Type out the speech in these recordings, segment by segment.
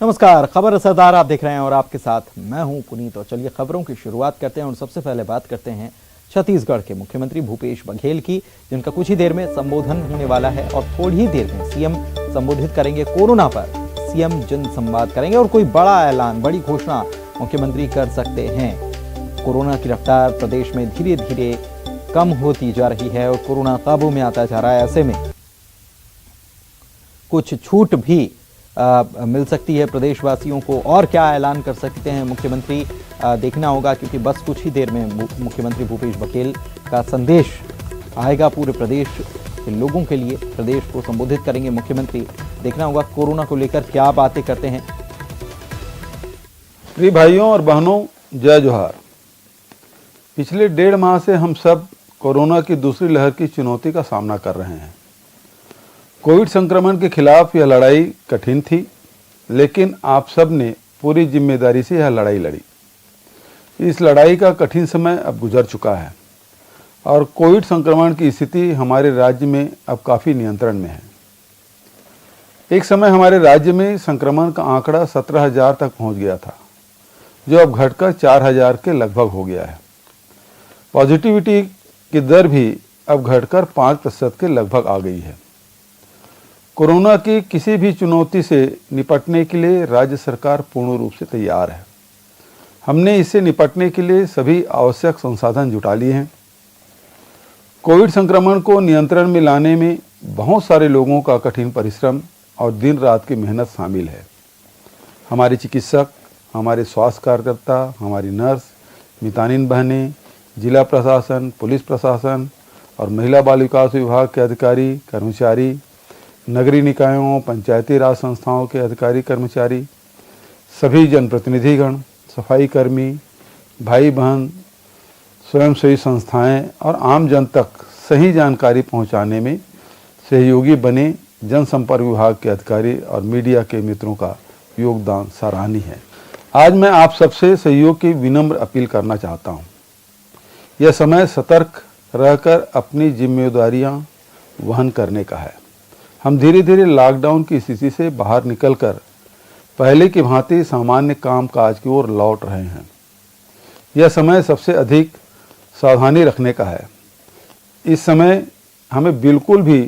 नमस्कार, खबर असरदार आप देख रहे हैं और आपके साथ मैं हूं पुनीत। और चलिए खबरों की शुरुआत करते हैं और सबसे पहले बात करते हैं छत्तीसगढ़ के मुख्यमंत्री भूपेश बघेल की, जिनका कुछ ही देर में संबोधन होने वाला है और थोड़ी ही देर में सीएम संबोधित करेंगे कोरोना पर। सीएम जनसंवाद करेंगे और कोई बड़ा ऐलान, बड़ी घोषणा मुख्यमंत्री कर सकते हैं। कोरोना की रफ्तार प्रदेश में धीरे धीरे कम होती जा रही है और कोरोना काबू में आता जा रहा है। ऐसे में कुछ छूट भी मिल सकती है प्रदेशवासियों को। और क्या ऐलान कर सकते हैं मुख्यमंत्री, देखना होगा, क्योंकि बस कुछ ही देर में मुख्यमंत्री भूपेश बघेल का संदेश आएगा पूरे प्रदेश के लोगों के लिए। प्रदेश को संबोधित करेंगे मुख्यमंत्री। देखना होगा कोरोना को लेकर क्या बातें करते हैं। प्रिय भाइयों और बहनों, जय जोहार। पिछले 1.5 माह से हम सब कोरोना की दूसरी लहर की चुनौती का सामना कर रहे हैं। कोविड संक्रमण के खिलाफ यह लड़ाई कठिन थी, लेकिन आप सब ने पूरी जिम्मेदारी से यह लड़ाई लड़ी। इस लड़ाई का कठिन समय अब गुजर चुका है और कोविड संक्रमण की स्थिति हमारे राज्य में अब काफ़ी नियंत्रण में है। एक समय हमारे राज्य में संक्रमण का आंकड़ा 17,000 तक पहुंच गया था, जो अब घटकर 4,000 के लगभग हो गया है। पॉजिटिविटी की दर भी अब घटकर 5% के लगभग आ गई है। कोरोना की किसी भी चुनौती से निपटने के लिए राज्य सरकार पूर्ण रूप से तैयार है। हमने इससे निपटने के लिए सभी आवश्यक संसाधन जुटा लिए हैं। कोविड संक्रमण को नियंत्रण में लाने में बहुत सारे लोगों का कठिन परिश्रम और दिन रात की मेहनत शामिल है। हमारे चिकित्सक, हमारे स्वास्थ्य कार्यकर्ता, हमारी नर्स, मितानिन बहनें, जिला प्रशासन, पुलिस प्रशासन और महिला बाल विकास विभाग के अधिकारी कर्मचारी, नगरीय निकायों, पंचायती राज संस्थाओं के अधिकारी कर्मचारी, सभी जनप्रतिनिधिगण, सफाई कर्मी, भाई बहन, स्वयंसेवी संस्थाएं और आम जन तक सही जानकारी पहुंचाने में सहयोगी बने जनसंपर्क विभाग के अधिकारी और मीडिया के मित्रों का योगदान सराहनीय है। आज मैं आप सबसे सहयोग की विनम्र अपील करना चाहता हूं। यह समय सतर्क रहकर अपनी जिम्मेदारियां वहन करने का है। हम धीरे धीरे लॉकडाउन की स्थिति से बाहर निकलकर पहले की भांति सामान्य कामकाज की ओर लौट रहे हैं। यह समय सबसे अधिक सावधानी रखने का है। इस समय हमें बिल्कुल भी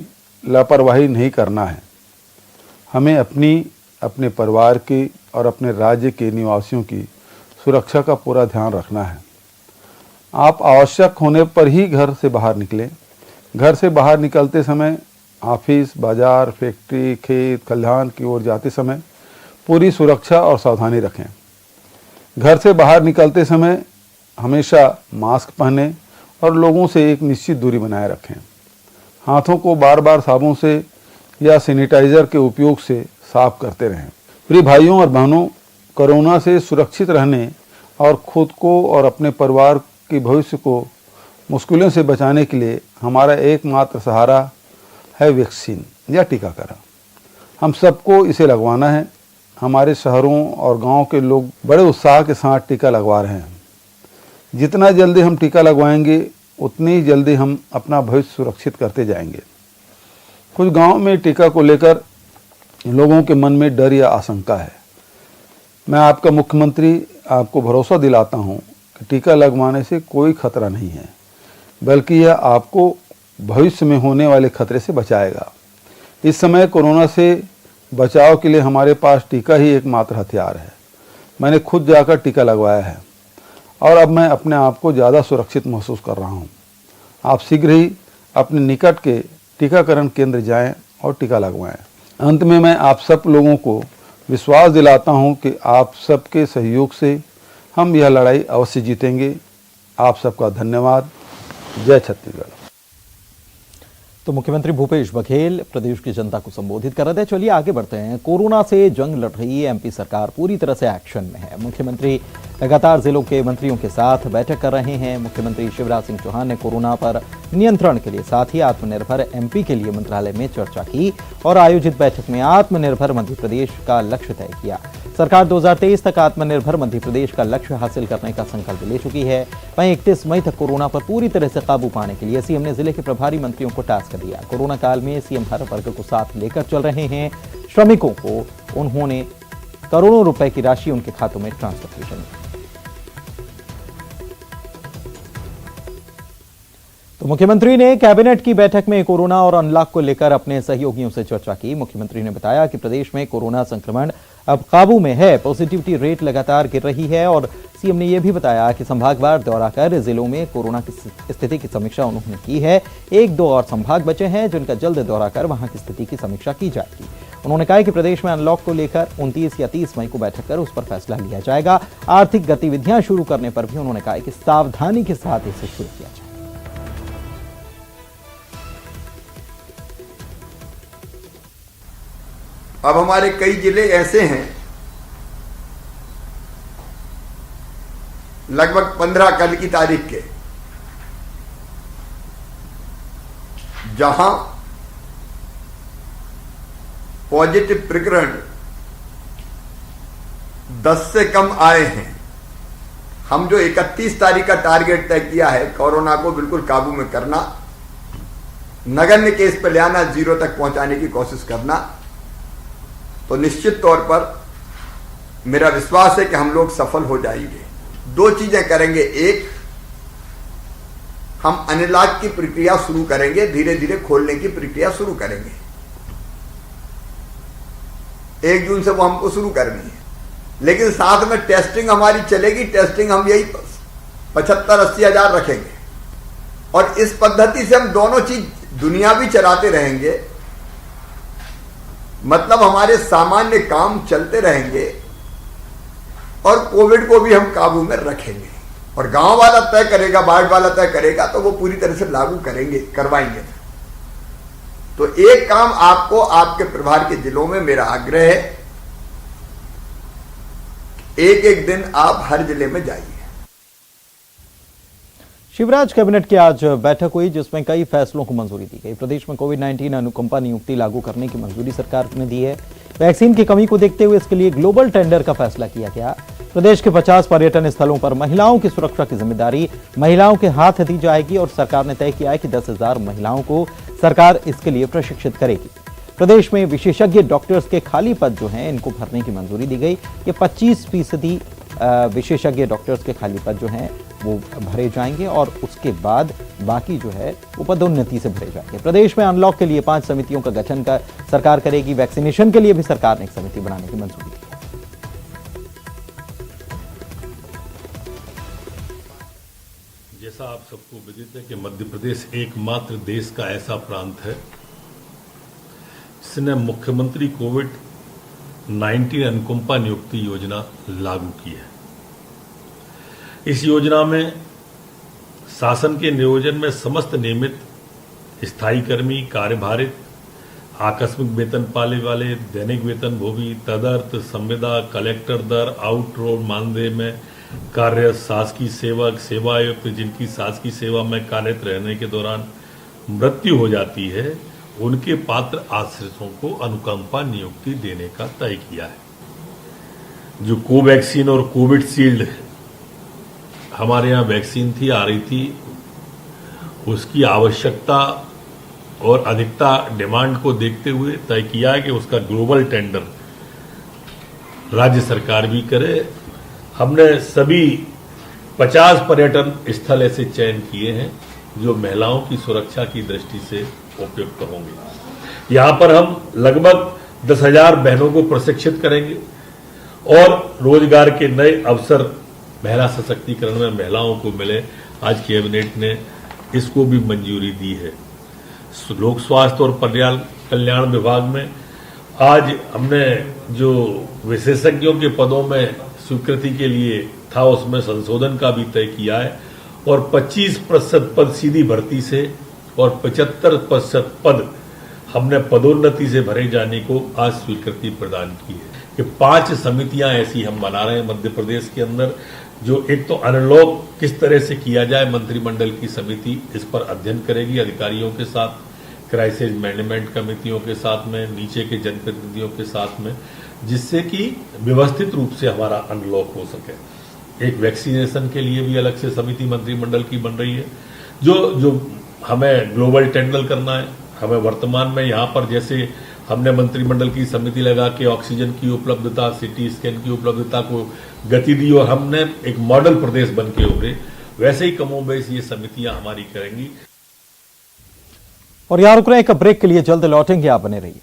लापरवाही नहीं करना है। हमें अपने परिवार की और अपने राज्य के निवासियों की सुरक्षा का पूरा ध्यान रखना है। आप आवश्यक होने पर ही घर से बाहर निकलें। घर से बाहर निकलते समय ऑफिस, बाजार, फैक्ट्री, खेत, खलिहान की ओर जाते समय पूरी सुरक्षा और सावधानी रखें। घर से बाहर निकलते समय हमेशा मास्क पहनें और लोगों से एक निश्चित दूरी बनाए रखें। हाथों को बार बार साबुन से या सैनिटाइजर के उपयोग से साफ करते रहें। प्रिय भाइयों और बहनों, कोरोना से सुरक्षित रहने और खुद को और अपने परिवार के भविष्य को मुश्किलों से बचाने के लिए हमारा एकमात्र सहारा है वैक्सीन या टीकाकरण। हम सबको इसे लगवाना है। हमारे शहरों और गांव के लोग बड़े उत्साह के साथ टीका लगवा रहे हैं। जितना जल्दी हम टीका लगवाएंगे, उतनी ही जल्दी हम अपना भविष्य सुरक्षित करते जाएंगे। कुछ गांव में टीका को लेकर लोगों के मन में डर या आशंका है। मैं आपका मुख्यमंत्री आपको भरोसा दिलाता हूं कि टीका लगवाने से कोई खतरा नहीं है, बल्कि यह आपको भविष्य में होने वाले खतरे से बचाएगा। इस समय कोरोना से बचाव के लिए हमारे पास टीका ही एकमात्र हथियार है। मैंने खुद जाकर टीका लगवाया है और अब मैं अपने आप को ज़्यादा सुरक्षित महसूस कर रहा हूँ। आप शीघ्र ही अपने निकट के टीकाकरण केंद्र जाएं और टीका लगवाएं। अंत में मैं आप सब लोगों को विश्वास दिलाता हूँ कि आप सबके सहयोग से हम यह लड़ाई अवश्य जीतेंगे। आप सबका धन्यवाद। जय छत्तीसगढ़। तो मुख्यमंत्री भूपेश बघेल प्रदेश की जनता को संबोधित कर रहे थे। चलिए आगे बढ़ते हैं। कोरोना से जंग लड़ रही एमपी सरकार पूरी तरह से एक्शन में है। मुख्यमंत्री लगातार जिलों के मंत्रियों के साथ बैठक कर रहे हैं। मुख्यमंत्री शिवराज सिंह चौहान ने कोरोना पर नियंत्रण के लिए साथ ही आत्मनिर्भर एमपी के लिए मंत्रालय में चर्चा की और आयोजित बैठक में आत्मनिर्भर मध्य प्रदेश का लक्ष्य तय किया। सरकार 2023 तक आत्मनिर्भर मध्य प्रदेश का लक्ष्य हासिल करने का संकल्प ले चुकी है। वहीं 31 मई तक कोरोना पर पूरी तरह से काबू पाने के लिए सीएम ने जिले के प्रभारी मंत्रियों को टास्क दिया। कोरोना काल में सीएम हर वर्ग को साथ लेकर चल रहे हैं। श्रमिकों को उन्होंने करोड़ों रुपए की राशि उनके खातों में ट्रांसफर की जाएगी। तो मुख्यमंत्री ने कैबिनेट की बैठक में कोरोना और अनलॉक को लेकर अपने सहयोगियों से चर्चा की। मुख्यमंत्री ने बताया कि प्रदेश में कोरोना संक्रमण अब काबू में है, पॉजिटिविटी रेट लगातार गिर रही है और सीएम ने यह भी बताया कि संभागवार दौरा कर जिलों में कोरोना की स्थिति की समीक्षा उन्होंने की है। 1-2 और संभाग बचे हैं जिनका जल्द दौरा कर वहां की स्थिति की समीक्षा की जाएगी। उन्होंने कहा कि प्रदेश में अनलॉक को लेकर 29 या 30 मई को बैठक कर उस पर फैसला लिया जाएगा। आर्थिक गतिविधियां शुरू करने पर भी उन्होंने कहा कि सावधानी के साथ इसे शुरू किया जाए। अब हमारे कई जिले ऐसे हैं, लगभग 15 कल की तारीख के, जहां पॉजिटिव प्रकरण 10 से कम आए हैं। हम जो 31 तारीख का टारगेट तय किया है कोरोना को बिल्कुल काबू में करना, नगण्य केस पर ले आना, 0 तक पहुंचाने की कोशिश करना, तो निश्चित तौर पर मेरा विश्वास है कि हम लोग सफल हो जाएंगे। 2 चीजें करेंगे। एक, हम अनलॉक की प्रक्रिया शुरू करेंगे, धीरे धीरे खोलने की प्रक्रिया शुरू करेंगे। 1 जून से वो हमको शुरू करनी है, लेकिन साथ में टेस्टिंग हमारी चलेगी। टेस्टिंग हम यही 75-80 हजार रखेंगे और इस पद्धति से हम दोनों चीज दुनिया भी चलाते रहेंगे। मतलब हमारे सामान्य काम चलते रहेंगे और कोविड को भी हम काबू में रखेंगे। और गांव वाला तय करेगा, वार्ड वाला तय करेगा, तो वो पूरी तरह से लागू करेंगे, करवाएंगे। तो एक काम आपको आपके प्रभार के जिलों में मेरा आग्रह है, एक दिन आप हर जिले में जाइए। शिवराज कैबिनेट की आज बैठक हुई जिसमें कई फैसलों को मंजूरी दी गई। प्रदेश में कोविड-19 अनुकंपा नियुक्ति लागू करने की मंजूरी सरकार ने दी है। वैक्सीन की कमी को देखते हुए इसके लिए ग्लोबल टेंडर का फैसला किया गया। प्रदेश के 50 पर्यटन स्थलों पर महिलाओं की सुरक्षा की जिम्मेदारी महिलाओं के हाथ दी जाएगी और सरकार ने तय किया है कि 10,000 महिलाओं को सरकार इसके लिए प्रशिक्षित करेगी। प्रदेश में विशेषज्ञ डॉक्टर्स के खाली पद जो हैं इनको भरने की मंजूरी दी गई। ये 25% विशेषज्ञ डॉक्टर्स के खाली पद जो हैं वो भरे जाएंगे और उसके बाद बाकी जो है वो पदोन्नति से भरे जाएंगे। प्रदेश में अनलॉक के लिए 5 समितियों का गठन कर सरकार करेगी। वैक्सीनेशन के लिए भी सरकार ने एक समिति बनाने की मंजूरी दी है। जैसा आप सबको विदित है कि मध्य प्रदेश एकमात्र देश का ऐसा प्रांत है जिसने मुख्यमंत्री कोविड-19 अनुकंपा नियुक्ति योजना लागू की है। इस योजना में शासन के नियोजन में समस्त नियमित स्थायी कर्मी, कार्यभारित, आकस्मिक वेतन पाने वाले, दैनिक वेतन भोगी, तदर्थ, संविदा, कलेक्टर दर, आउट रोड मानदेय में कार्य शासकीय सेवक, सेवायुक्त जिनकी शासकीय सेवा में कार्यरत रहने के दौरान मृत्यु हो जाती है, उनके पात्र आश्रितों को अनुकंपा नियुक्ति देने का तय किया है। जो कोवैक्सीन और कोविडशील्ड हमारे यहाँ वैक्सीन थी आ रही थी, उसकी आवश्यकता और अधिकता डिमांड को देखते हुए तय किया है कि उसका ग्लोबल टेंडर राज्य सरकार भी करे। हमने सभी 50 पर्यटन स्थल ऐसे चयन किए हैं जो महिलाओं की सुरक्षा की दृष्टि से उपयुक्त होंगे। यहाँ पर हम लगभग 10,000 बहनों को प्रशिक्षित करेंगे और रोजगार के नए अवसर महिला सशक्तिकरण में महिलाओं को मिले। आज कैबिनेट ने इसको भी मंजूरी दी है। लोक स्वास्थ्य और परिवार कल्याण विभाग में आज हमने जो विशेषज्ञों के पदों में स्वीकृति के लिए था उसमें संशोधन का भी तय किया है और 25% पद सीधी भर्ती से और 75% पद हमने पदोन्नति से भरे जाने को आज स्वीकृति प्रदान की है। कि 5 समितियां ऐसी हम बना रहे हैं मध्य प्रदेश के अंदर, जो एक तो अनलॉक किस तरह से किया जाए, मंत्रिमंडल की समिति इस पर अध्ययन करेगी अधिकारियों के साथ, क्राइसिस मैनेजमेंट कमेटियों के साथ में, नीचे के जनप्रतिनिधियों के साथ में, जिससे कि व्यवस्थित रूप से हमारा अनलॉक हो सके। एक वैक्सीनेशन के लिए भी अलग से समिति मंत्रिमंडल की बन रही है। जो हमें ग्लोबल टेंडर करना है, हमें वर्तमान में यहाँ पर जैसे हमने मंत्रिमंडल की समिति लगा के ऑक्सीजन की उपलब्धता, सीटी स्कैन की उपलब्धता को गति दी और हमने एक मॉडल प्रदेश बन के उभरे। वैसे ही कमोबेश ये समितियां हमारी करेंगी। और यहाँ रुक रहे हैं, एक ब्रेक के लिए, जल्द लौटेंगे, आप बने रहिए।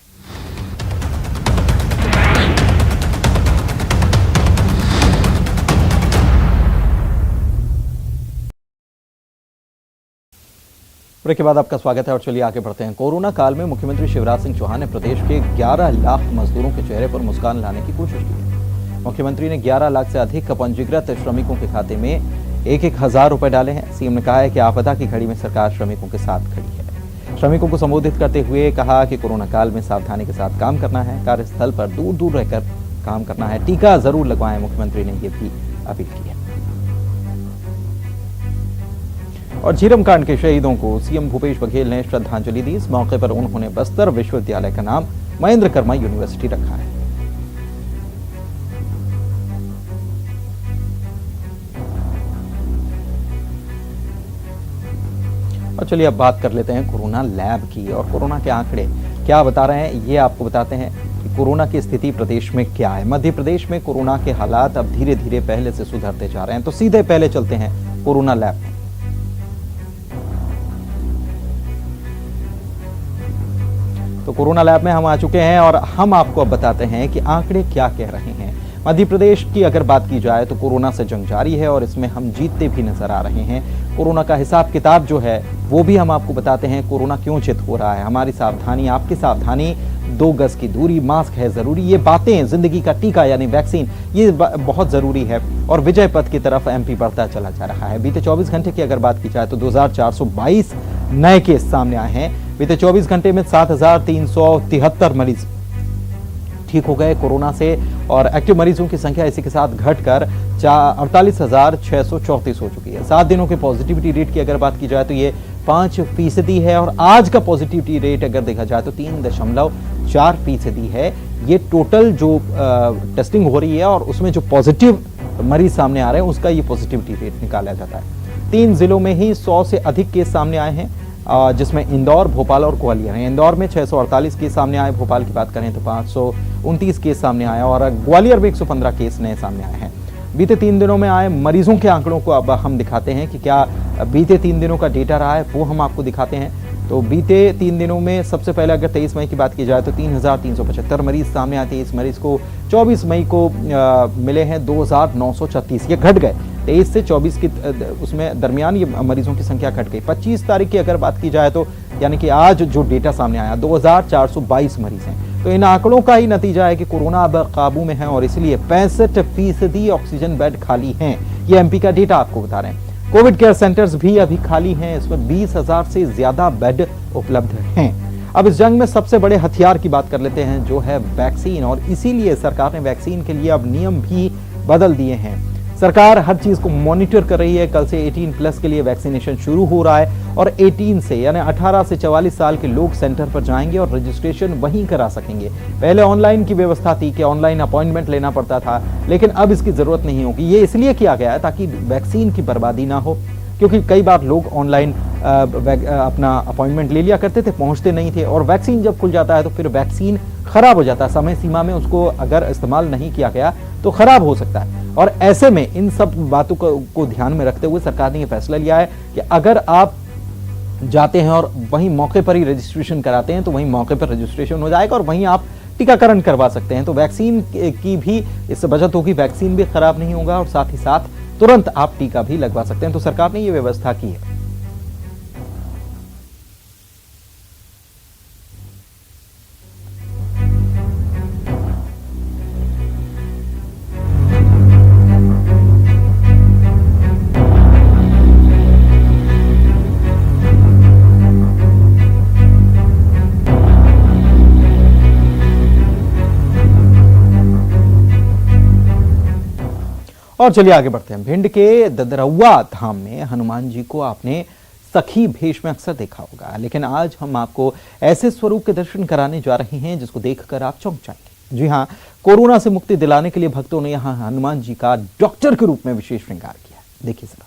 ब्रेक के बाद आपका स्वागत है और चलिए आगे बढ़ते हैं। कोरोना काल में मुख्यमंत्री शिवराज सिंह चौहान ने प्रदेश के 11 लाख मजदूरों के चेहरे पर मुस्कान लाने की कोशिश की है। मुख्यमंत्री ने 11 लाख से अधिक पंजीकृत श्रमिकों के खाते में 1,000 रुपए डाले हैं। सीएम ने कहा है कि आपदा की घड़ी में सरकार श्रमिकों के साथ खड़ी है। श्रमिकों को संबोधित करते हुए कहा कि कोरोना काल में सावधानी के साथ काम करना है, कार्यस्थल पर दूर दूर रहकर काम करना है, टीका जरूर लगवाएं। मुख्यमंत्री ने यह भी अपील की है। और झीरम कांड के शहीदों को सीएम भूपेश बघेल ने श्रद्धांजलि दी। इस मौके पर उन्होंने बस्तर विश्वविद्यालय का नाम महेंद्र कर्मा यूनिवर्सिटी रखा है। और चलिए अब बात कर लेते हैं कोरोना लैब की। और कोरोना के आंकड़े क्या बता रहे हैं, ये आपको बताते हैं कि कोरोना की स्थिति प्रदेश में क्या है। मध्य प्रदेश में कोरोना के हालात अब धीरे धीरे पहले से सुधरते जा रहे हैं। तो सीधे पहले चलते हैं कोरोना लैब में। तो कोरोना लैब में हम आ चुके हैं और हम आपको अब बताते हैं कि आंकड़े क्या कह रहे हैं। मध्य प्रदेश की अगर बात की जाए तो कोरोना से जंग जारी है और इसमें हम जीतते भी नजर आ रहे हैं। कोरोना का हिसाब किताब जो है वो भी हम आपको बताते हैं। कोरोना क्यों चित हो रहा है, हमारी सावधानी, आपकी सावधानी, 2 गज की दूरी, मास्क है जरूरी, ये बातें, जिंदगी का टीका यानी वैक्सीन, ये बहुत जरूरी है। और विजय पथ की तरफ एमपी बढ़ता चला जा रहा है। बीते 24 घंटे की अगर बात की जाए तो 2422 नए केस सामने आए हैं। बीते 24 घंटे में 7,373 मरीज ठीक हो गए कोरोना से और एक्टिव मरीजों की संख्या इसी के साथ घटकर 48,634 हो चुकी है। 7 दिनों के पॉजिटिविटी रेट की अगर बात की जाए तो ये 5% है और आज का पॉजिटिविटी रेट अगर देखा जाए तो 3.4% है। ये टोटल जो टेस्टिंग हो रही है और उसमें जो पॉजिटिव मरीज सामने आ रहे हैं उसका ये पॉजिटिविटी रेट निकाला जाता है। 3 जिलों में ही 100 से अधिक केस सामने आए हैं, जिसमें इंदौर, भोपाल और ग्वालियर हैं। इंदौर में 648 केस सामने आए, भोपाल की बात करें तो 529 केस सामने आए और ग्वालियर में 115 केस नए सामने आए हैं। बीते 3 दिनों में आए मरीजों के आंकड़ों को अब हम दिखाते हैं कि क्या बीते 3 दिनों का डेटा रहा है, वो हम आपको दिखाते हैं। तो बीते 3 दिनों में सबसे पहले अगर 23 मई की बात की जाए तो 3,375 मरीज सामने आते हैं। इस मरीज को 24 मई को मिले हैं 2,936, ये घट गए। 23 से 24 की उसमें दरमियान ये मरीजों की संख्या घट गई। 25 तारीख की अगर बात की जाए तो यानी कि आज जो डेटा सामने आया 2,422 मरीज हैं। तो इन आंकड़ों का ही नतीजा है कि कोरोना अब काबू में है और इसलिए 65% ऑक्सीजन बेड खाली हैं। ये एमपी का डेटा आपको बता रहे हैं। कोविड केयर सेंटर्स भी अभी खाली हैं, इसमें 20,000 से ज्यादा बेड उपलब्ध हैं। अब इस जंग में सबसे बड़े हथियार की बात कर लेते हैं जो है वैक्सीन, और इसीलिए सरकार ने वैक्सीन के लिए अब नियम भी बदल दिए हैं। सरकार हर चीज को मॉनिटर कर रही है। कल से 18+ के लिए वैक्सीनेशन शुरू हो रहा है और 18 से यानी 18 से 44 साल के लोग सेंटर पर जाएंगे और रजिस्ट्रेशन वहीं करा सकेंगे। पहले ऑनलाइन की व्यवस्था थी कि ऑनलाइन अपॉइंटमेंट लेना पड़ता था, लेकिन अब इसकी जरूरत नहीं होगी। ये इसलिए किया गया है ताकि वैक्सीन की बर्बादी ना हो, क्योंकि कई बार लोग ऑनलाइन अपना अपॉइंटमेंट ले लिया करते थे, पहुंचते नहीं थे और वैक्सीन जब खुल जाता है तो फिर वैक्सीन खराब हो जाता है। समय सीमा में उसको अगर इस्तेमाल नहीं किया गया तो खराब हो सकता है। और ऐसे में इन सब बातों को ध्यान में रखते हुए सरकार ने यह फैसला लिया है कि अगर आप जाते हैं और वहीं मौके पर ही रजिस्ट्रेशन कराते हैं तो वहीं मौके पर रजिस्ट्रेशन हो जाएगा और वहीं आप टीकाकरण करवा सकते हैं। तो वैक्सीन की भी इससे बचत होगी, वैक्सीन भी खराब नहीं होगा और साथ ही साथ तुरंत आप टीका भी लगवा सकते हैं। तो सरकार ने यह व्यवस्था की है। और चलिए आगे बढ़ते हैं। भिंड के ददरौआ धाम में हनुमान जी को आपने सखी भेष में अक्सर देखा होगा, लेकिन आज हम आपको ऐसे स्वरूप के दर्शन कराने जा रहे हैं जिसको देखकर आप चौंक जाएंगे। जी हां, कोरोना से मुक्ति दिलाने के लिए भक्तों ने यहां हनुमान जी का डॉक्टर के रूप में विशेष श्रृंगार किया। देखिए जरा।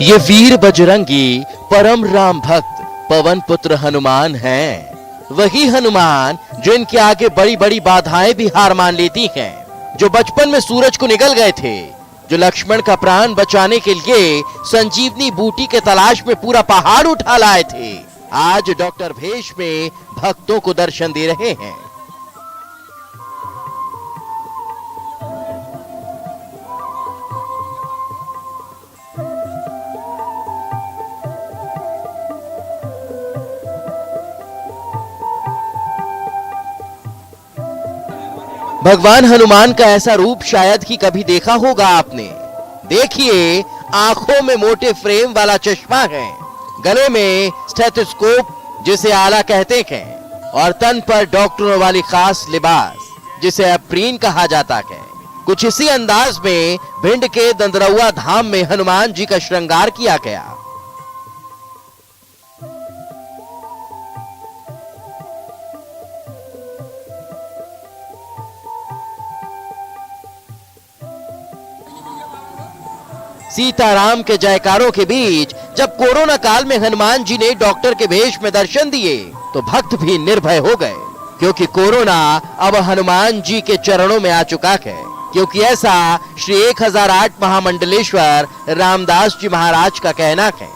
ये वीर बजरंगी परम राम भक्त पवन पुत्र हनुमान हैं। वही हनुमान जो इनके आगे बड़ी बड़ी बाधाएं भी हार मान लेती हैं, जो बचपन में सूरज को निगल गए थे, जो लक्ष्मण का प्राण बचाने के लिए संजीवनी बूटी के तलाश में पूरा पहाड़ उठा लाए थे, आज डॉक्टर भेष में भक्तों को दर्शन दे रहे हैं। भगवान हनुमान का ऐसा रूप शायद ही कभी देखा होगा आपने। देखिए, आंखों में मोटे फ्रेम वाला चश्मा है, गले में स्टेथोस्कोप जिसे आला कहते हैं, और तन पर डॉक्टरों वाली खास लिबास जिसे एप्रीन कहा जाता है। कुछ इसी अंदाज में भिंड के दंदरौआ धाम में हनुमान जी का श्रृंगार किया गया। सीताराम के जयकारों के बीच जब कोरोना काल में हनुमान जी ने डॉक्टर के भेष में दर्शन दिए तो भक्त भी निर्भय हो गए, क्योंकि कोरोना अब हनुमान जी के चरणों में आ चुका है। क्योंकि ऐसा श्री 1008 महामंडलेश्वर रामदास जी महाराज का कहना है।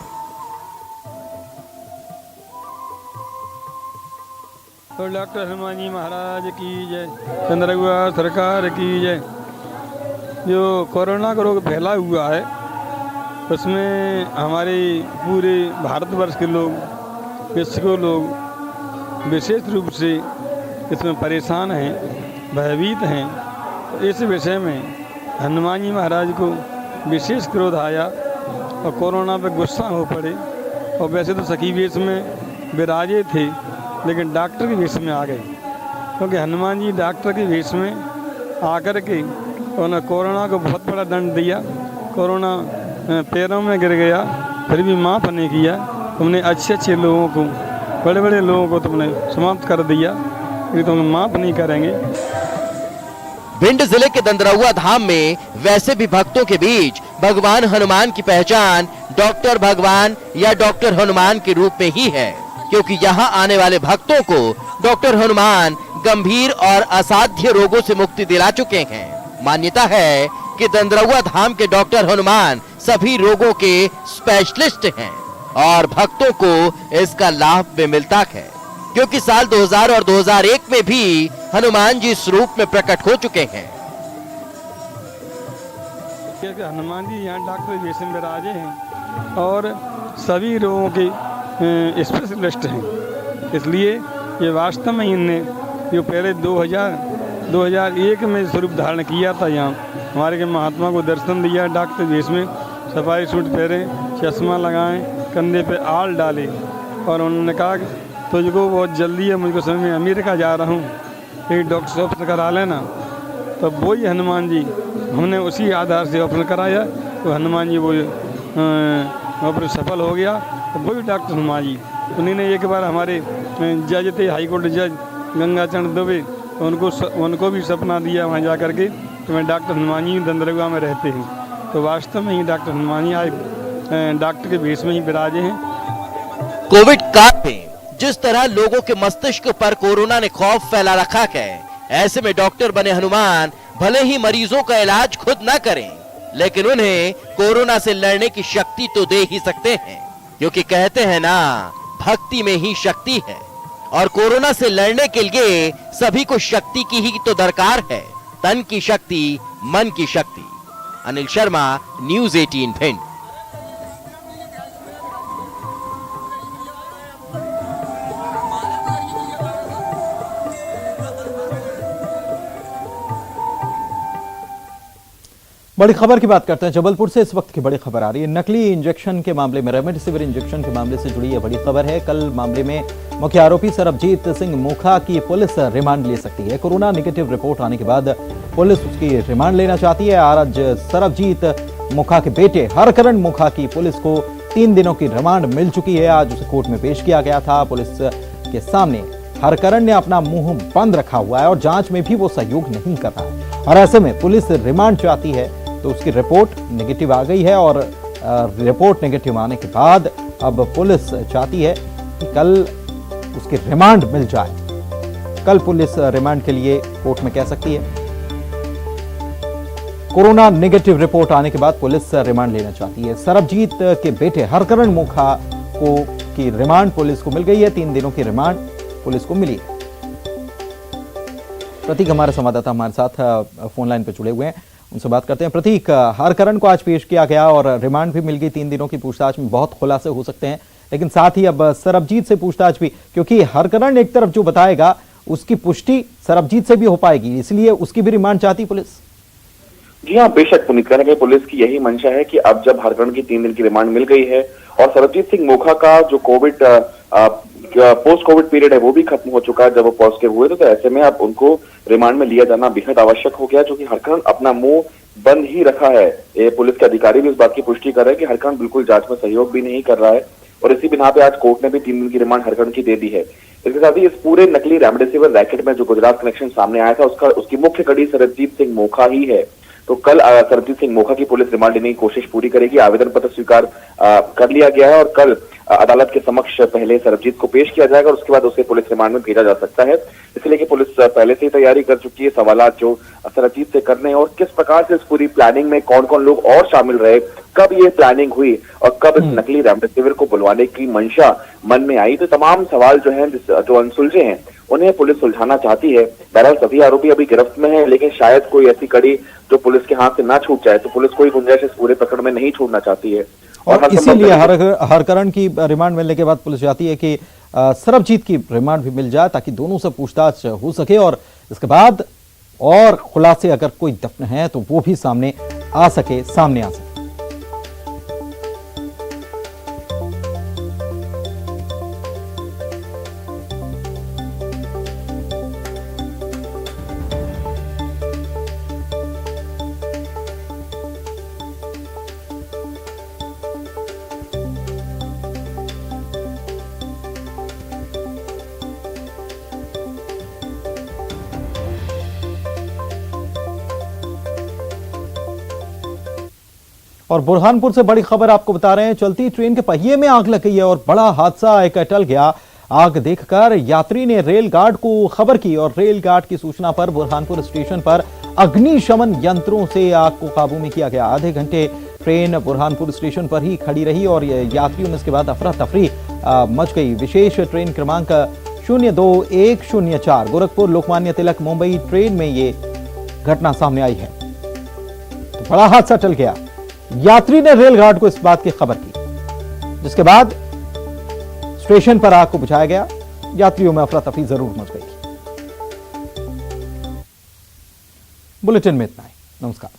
तो डॉक्टर हनुमान जी महाराज की जय, चंद्रगुआ सरकार की जय। जो कोरोना का रोग फैला हुआ है उसमें हमारे पूरे भारतवर्ष के लोग, विश्व के लोग विशेष रूप से इसमें परेशान हैं, भयभीत हैं। तो इस विषय में हनुमान जी महाराज को विशेष क्रोध आया और कोरोना पे गुस्सा हो पड़े। और वैसे तो सखी वेश में विराजे थे, लेकिन डॉक्टर के वेश में आ गए, क्योंकि हनुमान जी डॉक्टर के वेश में आकर के उन्होंने कोरोना को बहुत बड़ा दंड दिया। कोरोना पैरों में गिर गया, फिर भी माफ़ नहीं किया। तुमने अच्छे अच्छे लोगों को, बड़े बड़े लोगों को तुमने समाप्त कर दिया, ये तुम माफ़ नहीं करेंगे। भिंड जिले के दंदरौआ धाम में वैसे भी भक्तों के बीच भगवान हनुमान की पहचान डॉक्टर भगवान या डॉक्टर हनुमान के रूप में ही है, क्योंकि यहाँ आने वाले भक्तों को डॉक्टर हनुमान गंभीर और असाध्य रोगों से मुक्ति दिला चुके हैं। मान्यता है कि दंदरौआ धाम के डॉक्टर हनुमान सभी रोगों के स्पेशलिस्ट हैं और भक्तों को इसका लाभ भी मिलता है, क्योंकि साल 2000 और 2001 में भी हनुमान जी इस रूप में प्रकट हो चुके हैं। हनुमान जी यहाँ डॉक्टर जैसे विराजे हैं और सभी रोगों के स्पेशलिस्ट हैं, इसलिए ये वास्तव में इनने जो पहले 2001 में स्वरूप धारण किया था, यहाँ हमारे के महात्मा को दर्शन दिया डॉक्टर वेश में, सफारी सूट पहने, चश्मा लगाएं, कंधे पे आल डाले और उन्होंने कहा कि तुझको बहुत जल्दी है, मुझको समझ में अमेरिका जा रहा हूँ, एक डॉक्टर से ऑपरेशन करा लेना। तो वही हनुमान जी, हमने उसी आधार से ऑपरेशन कराया, तो हनुमान जी वो ऑपरेशन सफल हो गया। तो वही डॉक्टर हनुमान जी, उन्होंने एक बार हमारे जज थे, हाईकोर्ट जज गंगाचरण दुबे, तो उनको भी सपना दिया वहाँ जा करके, तो मैं डॉक्टर हनुमान जी दंदरौआ में रहते हैं। तो वास्तव में ही डॉक्टर हनुमान जी आए डॉक्टर के भेष में ही विराजे हैं। कोविड काल में जिस तरह लोगों के मस्तिष्क पर कोरोना ने खौफ फैला रखा है, ऐसे में डॉक्टर बने हनुमान भले ही मरीजों का इलाज खुद न करें, लेकिन उन्हें कोरोना से लड़ने की शक्ति तो दे ही सकते हैं, क्योंकि कहते हैं ना, भक्ति में ही शक्ति है। और कोरोना से लड़ने के लिए सभी को शक्ति की ही तो दरकार है, तन की शक्ति, मन की शक्ति। अनिल शर्मा, न्यूज़ 18 भिंड। बड़ी खबर की बात करते हैं। जबलपुर से इस वक्त की बड़ी खबर आ रही है। नकली इंजेक्शन के मामले में, रेमडेसिविर इंजेक्शन के मामले से जुड़ी यह बड़ी खबर है। कल मामले में मुख्य आरोपी सरबजीत सिंह मोखा की पुलिस रिमांड ले सकती है। कोरोना नेगेटिव रिपोर्ट आने के बाद पुलिस उसकी रिमांड लेना चाहती है। आज सरबजीत मोखा के बेटे हरकरण मोखा की पुलिस को 3 दिनों की रिमांड मिल चुकी है। आज उसे कोर्ट में पेश किया गया था। पुलिस के सामने हरकरण ने अपना मुंह बंद रखा हुआ है और जांच में भी वो सहयोग नहीं कर रहा है, और ऐसे में पुलिस रिमांड चाहती है तो उसकी रिपोर्ट नेगेटिव आ गई है और रिपोर्ट नेगेटिव आने के बाद अब पुलिस चाहती है कि कल उसकी रिमांड मिल जाए। कल पुलिस रिमांड के लिए कोर्ट में कह सकती है। कोरोना नेगेटिव रिपोर्ट आने के बाद पुलिस रिमांड लेना चाहती है। सरबजीत के बेटे हरकरण मोखा की रिमांड पुलिस को मिल गई है। 3 दिनों की रिमांड पुलिस को मिली है। प्रतीक हमारे संवाददाता हमारे साथ फोन लाइन पर जुड़े हुए हैं, उनसे बात करते हैं। प्रतीक, हरकरण को आज पेश किया गया और रिमांड भी मिल गई। 3 दिनों की पूछताछ में बहुत खुलासे हो सकते हैं, लेकिन साथ ही अब सरबजीत से पूछताछ भी, क्योंकि हरकरण एक तरफ जो बताएगा उसकी पुष्टि सरबजीत से भी हो पाएगी, इसलिए उसकी भी रिमांड चाहती पुलिस। जी हाँ, बेशक पुनीत, कहने के पुलिस की यही मंशा है कि अब जब हरकरण की 3 दिन की रिमांड मिल गई है और सरबजीत सिंह मोखा का जो कोविड पोस्ट कोविड पीरियड है वो भी खत्म हो चुका है जब वो पॉजिटिव हुए, तो ऐसे में अब उनको रिमांड में लिया जाना बेहद आवश्यक हो गया, क्योंकि हरकरण अपना मुंह बंद ही रखा है। ये पुलिस के अधिकारी भी इस बात की पुष्टि कर रहे हैं कि हरकरण बिल्कुल जांच में सहयोग भी नहीं कर रहा है, और इसी बिना पे आज कोर्ट ने भी 3 दिन की रिमांड हरकरण की दे दी है। इसके साथ ही इस पूरे नकली रेमडेसिविर रैकेट में जो गुजरात कनेक्शन सामने आया था उसकी मुख्य कड़ी सरबजीत सिंह मोखा ही है। तो कल सरबजीत सिंह मोखा की पुलिस रिमांड लेने की कोशिश पूरी करेगी। आवेदन पत्र स्वीकार कर लिया गया है और कल अदालत के समक्ष पहले सरबजीत को पेश किया जाएगा और उसके बाद उसे पुलिस रिमांड में भेजा जा सकता है। इसलिए कि पुलिस पहले से ही तैयारी कर चुकी है। सवालात जो सरबजीत से करने हैं और किस प्रकार से इस पूरी प्लानिंग में कौन कौन लोग और शामिल रहे, कब ये प्लानिंग हुई और कब इस नकली रेमडेसिविर को बुलवाने की मंशा मन में आई, तो तमाम सवाल जो हैं जो अनसुलझे हैं उन्हें पुलिस सुलझाना चाहती है। बहरहाल सभी आरोपी अभी गिरफ्त में है, लेकिन शायद कोई ऐसी कड़ी जो पुलिस के हाथ से ना छूट जाए, तो पुलिस कोई गुंजाइश इस पूरे प्रकरण में नहीं छोड़ना चाहती है। और इसीलिए हरकरण की रिमांड मिलने के बाद पुलिस चाहती है कि सरबजीत की रिमांड भी मिल जाए, ताकि दोनों से पूछताछ हो सके और इसके बाद और खुलासे अगर कोई दफन है तो वो भी सामने आ सके। और बुरहानपुर से बड़ी खबर आपको बता रहे हैं। चलती ट्रेन के पहिए में आग लग गई है और बड़ा हादसा एक टल गया। आग देखकर यात्री ने रेल गार्ड को खबर की और रेल गार्ड की सूचना पर बुरहानपुर स्टेशन पर अग्निशमन यंत्रों से आग को काबू में किया गया। आधे घंटे ट्रेन बुरहानपुर स्टेशन पर ही खड़ी रही और यात्रियों में इसके बाद अफरा तफरी मच गई। विशेष ट्रेन क्रमांक 02104 गोरखपुर लोकमान्य तिलक मुंबई ट्रेन में ये घटना सामने आई है। तो बड़ा हादसा टल गया। यात्री ने रेल गार्ड को इस बात की खबर की, जिसके बाद स्टेशन पर आग को बुझाया गया। यात्रियों में अफरा तफरी जरूर मच गई। बुलेटिन में इतना ही। नमस्कार।